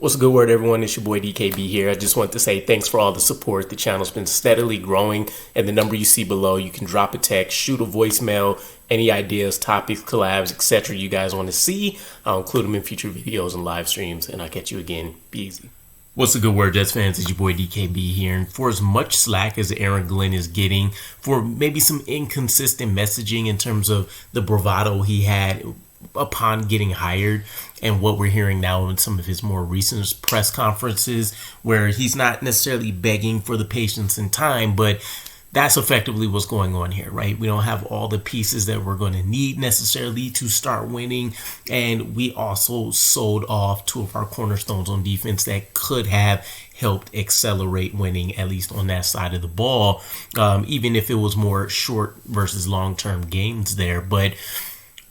What's a good word, everyone? It's your boy DKB here. I just want to say thanks for all the support. The channel's been steadily growing, and the number you see below, you can drop a text, shoot a voicemail, any ideas, topics, collabs, etc. you guys want to see. I'll include them in future videos and live streams, and I'll catch you again. Be easy. What's a good word, Jets fans? It's your boy DKB here. And for as much slack as Aaron Glenn is getting for maybe some inconsistent messaging in terms of the bravado he had upon getting hired and what we're hearing now in some of his more recent press conferences where he's not necessarily begging for the patience and time, but that's effectively what's going on here, right? We don't have all the pieces that we're going to need necessarily to start winning, and we also sold off two of our cornerstones on defense that could have helped accelerate winning, at least on that side of the ball, even if it was more short versus long-term gains there. But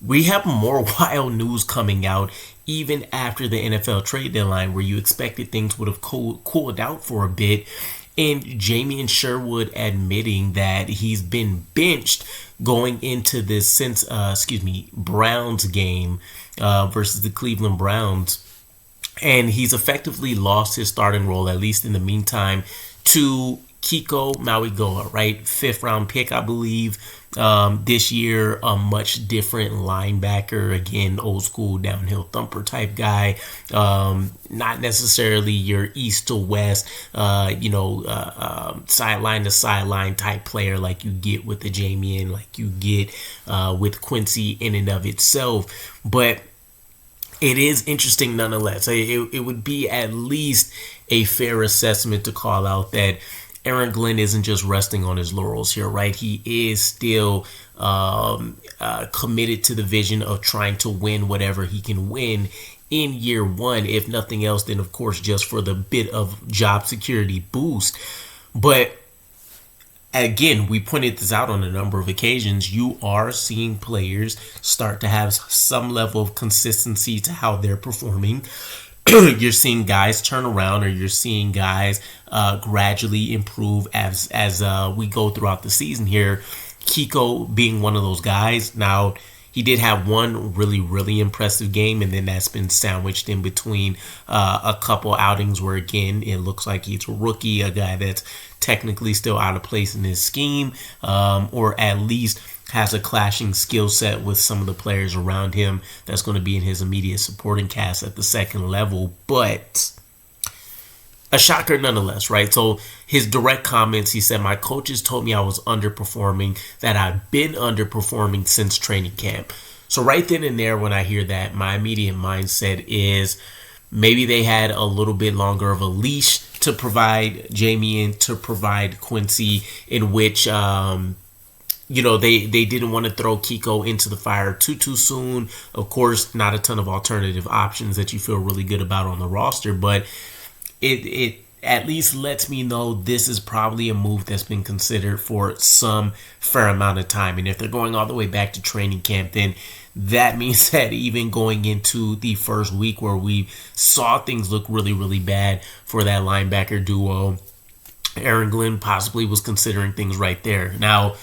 we have more wild news coming out even after the NFL trade deadline, where you expected things would have cooled out for a bit. And Jamien Sherwood admitting that he's been benched going into this Browns game versus the Cleveland Browns. And he's effectively lost his starting role, at least in the meantime, to Kiko Mauigoa, right? 5th round pick, I believe. This year, a much different linebacker, again, old school downhill thumper type guy, not necessarily your east to west, sideline to sideline type player like you get with the Jamien, like you get with Quincy in and of itself. But it is interesting nonetheless. It would be at least a fair assessment to call out that Aaron Glenn isn't just resting on his laurels here, right? He is still committed to the vision of trying to win whatever he can win in year one, if nothing else, then of course just for the bit of job security boost. But again, we pointed this out on a number of occasions. You are seeing players start to have some level of consistency to how they're performing. You're seeing guys turn around, or you're seeing guys gradually improve as we go throughout the season here. Kiko being one of those guys. Now, he did have one really, really impressive game, and then that's been sandwiched in between a couple outings where, again, it looks like he's a rookie, a guy that's technically still out of place in his scheme, or at least has a clashing skill set with some of the players around him that's going to be in his immediate supporting cast at the second level. But a shocker nonetheless, right? So his direct comments, he said, "My coaches told me I was underperforming, that I've been underperforming since training camp." So right then and there, when I hear that, my immediate mindset is maybe they had a little bit longer of a leash to provide Jamien, to provide Quincy, in which they didn't want to throw Kiko into the fire too soon. Of course, not a ton of alternative options that you feel really good about on the roster, but it at least lets me know this is probably a move that's been considered for some fair amount of time. And if they're going all the way back to training camp, then that means that even going into the first week where we saw things look really, really bad for that linebacker duo, Aaron Glenn possibly was considering things right there. Now,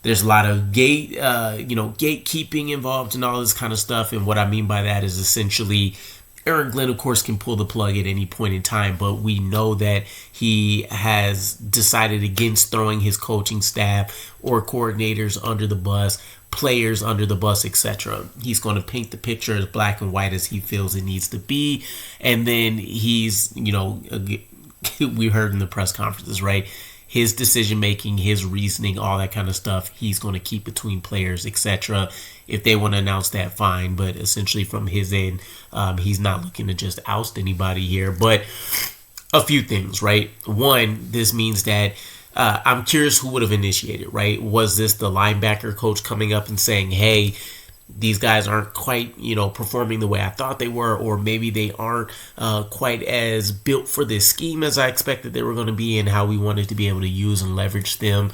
there's a lot of gatekeeping involved and all this kind of stuff. And what I mean by that is essentially Aaron Glenn, of course, can pull the plug at any point in time, but we know that he has decided against throwing his coaching staff or coordinators under the bus, players under the bus, etc. He's going to paint the picture as black and white as he feels it needs to be. And then he's, we heard in the press conferences, right? His decision-making, his reasoning, all that kind of stuff, he's going to keep between players, etc. If they want to announce that, fine. But essentially from his end, he's not looking to just oust anybody here. But a few things, right? One, this means that I'm curious who would have initiated, right? Was this the linebacker coach coming up and saying, hey, these guys aren't quite, performing the way I thought they were, or maybe they aren't quite as built for this scheme as I expected they were going to be and how we wanted to be able to use and leverage them?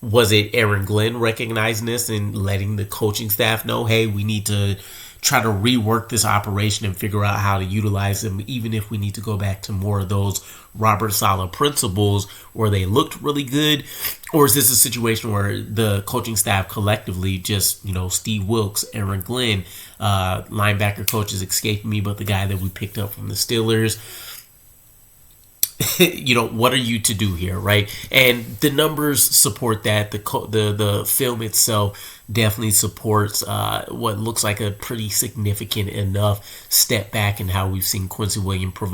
Was it Aaron Glenn recognizing this and letting the coaching staff know, hey, we need to try to rework this operation and figure out how to utilize them, even if we need to go back to more of those Robert Saleh principles where they looked really good? Or is this a situation where the coaching staff collectively just, Steve Wilks, Aaron Glenn, linebacker coaches escaping me, but the guy that we picked up from the Steelers, what are you to do here, right? And the numbers support that. The film itself definitely supports what looks like a pretty significant enough step back in how we've seen Quincy Williams put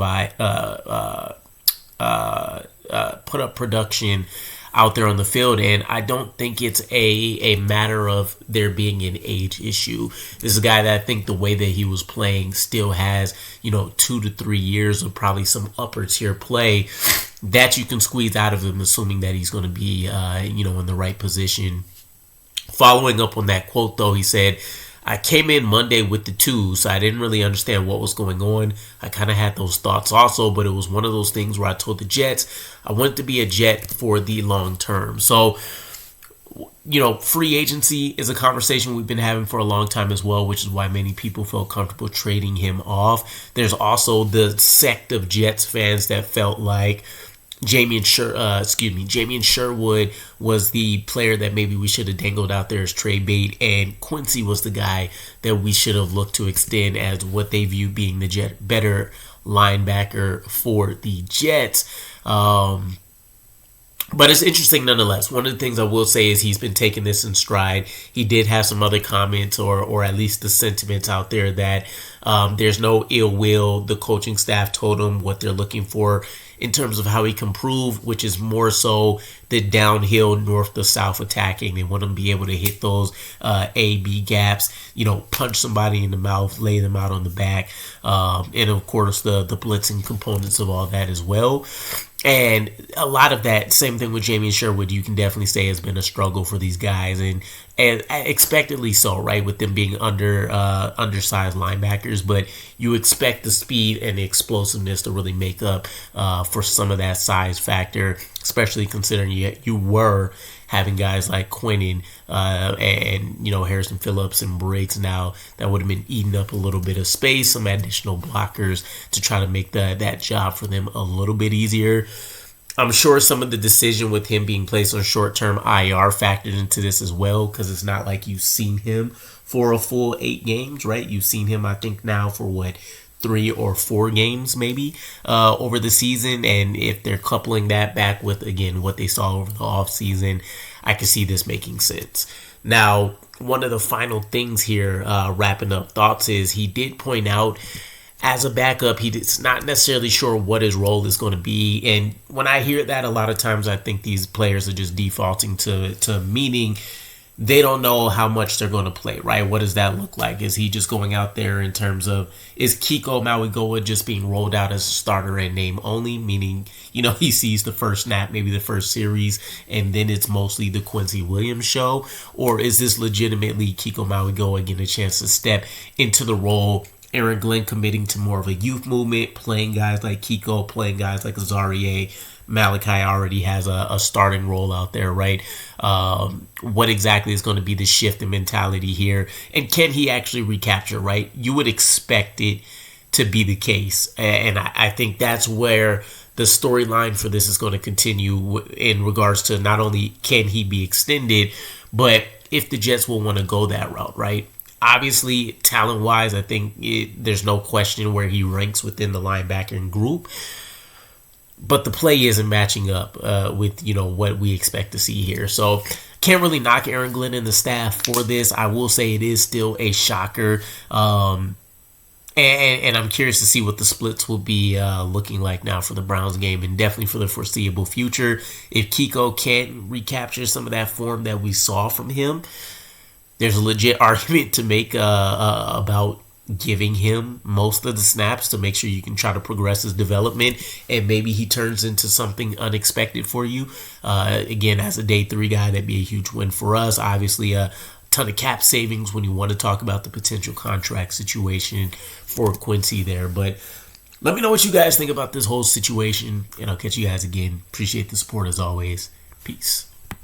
up production out there on the field. And I don't think it's a matter of there being an age issue. This is a guy that I think the way that he was playing still has, 2 to 3 years of probably some upper tier play that you can squeeze out of him, assuming that he's going to be, in the right position. Following up on that quote, though, he said, I came in Monday with the 2, so I didn't really understand what was going on. I kind of had those thoughts also, but it was one of those things where I told the Jets I wanted to be a Jet for the long term. So, free agency is a conversation we've been having for a long time as well, which is why many people felt comfortable trading him off. There's also the sect of Jets fans that felt like Jamien Sherwood was the player that maybe we should have dangled out there as trade bait, and Quincy was the guy that we should have looked to extend as what they view being the better linebacker for the Jets. But it's interesting nonetheless. One of the things I will say is he's been taking this in stride. He did have some other comments or at least the sentiments out there that there's no ill will. The coaching staff told him what they're looking for in terms of how he can improve, which is more so the downhill north to south attacking. They want him to be able to hit those A-B gaps, punch somebody in the mouth, lay them out on the back, and of course the blitzing components of all that as well. And a lot of that, same thing with Jamien Sherwood, you can definitely say has been a struggle for these guys, and expectedly so, right, with them being undersized linebackers. But you expect the speed and the explosiveness to really make up for some of that size factor, especially considering you were having guys like Quinnen and Harrison Phillips and Briggs now that would have been eating up a little bit of space, some additional blockers to try to make that job for them a little bit easier. I'm sure some of the decision with him being placed on short-term IR factored into this as well, because it's not like you've seen him for a full 8 games, right? You've seen him, I think, now for 3 or 4 games maybe over the season. And if they're coupling that back with, again, what they saw over the offseason, I can see this making sense. Now, one of the final things here, wrapping up thoughts, is he did point out as a backup, he's not necessarily sure what his role is going to be. And when I hear that, a lot of times I think these players are just defaulting to meaning they don't know how much they're going to play, right? What does that look like? Is he just going out there in terms of, is Kiko Mauigoa just being rolled out as a starter and name only? Meaning, he sees the first snap, maybe the first series, and then it's mostly the Quincy Williams show? Or is this legitimately Kiko Mauigoa getting a chance to step into the role, Aaron Glenn committing to more of a youth movement, playing guys like Kiko, playing guys like Azarie? Malachi already has a starting role out there, right? What exactly is going to be the shift in mentality here? And can he actually recapture, right? You would expect it to be the case. And I think that's where the storyline for this is going to continue in regards to not only can he be extended, but if the Jets will want to go that route, right? Obviously, talent-wise, I think there's no question where he ranks within the linebacking group. But the play isn't matching up with, what we expect to see here. So can't really knock Aaron Glenn and the staff for this. I will say it is still a shocker. And I'm curious to see what the splits will be looking like now for the Browns game, and definitely for the foreseeable future. If Kiko can't recapture some of that form that we saw from him, there's a legit argument to make about giving him most of the snaps to make sure you can try to progress his development, and maybe he turns into something unexpected for you. Again, as a day 3 guy, that'd be a huge win for us. Obviously, a ton of cap savings when you want to talk about the potential contract situation for Quincy there. But let me know what you guys think about this whole situation, and I'll catch you guys again. Appreciate the support as always. Peace.